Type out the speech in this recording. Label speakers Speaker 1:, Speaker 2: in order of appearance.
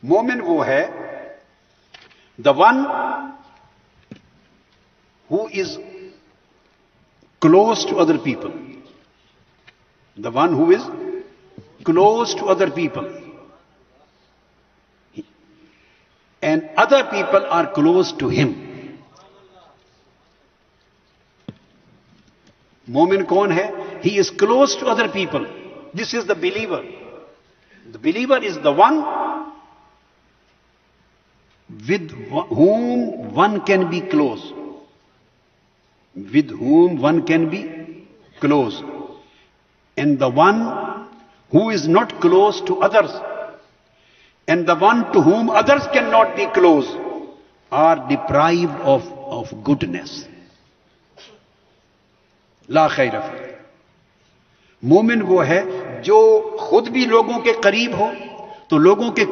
Speaker 1: मोमिन वो है the one who is close to other people. The one who is close to other people. And other people are close to him. Momin kaun hai? He is close to other people. This is the believer. The believer is the one with whom one can be close. With whom one can be close. And the one who is not close to others, and the one to whom others cannot be close, are deprived of goodness. La khayra fi. मोमिन वो है जो खुद भी लोगों के करीब हो तो लोगों के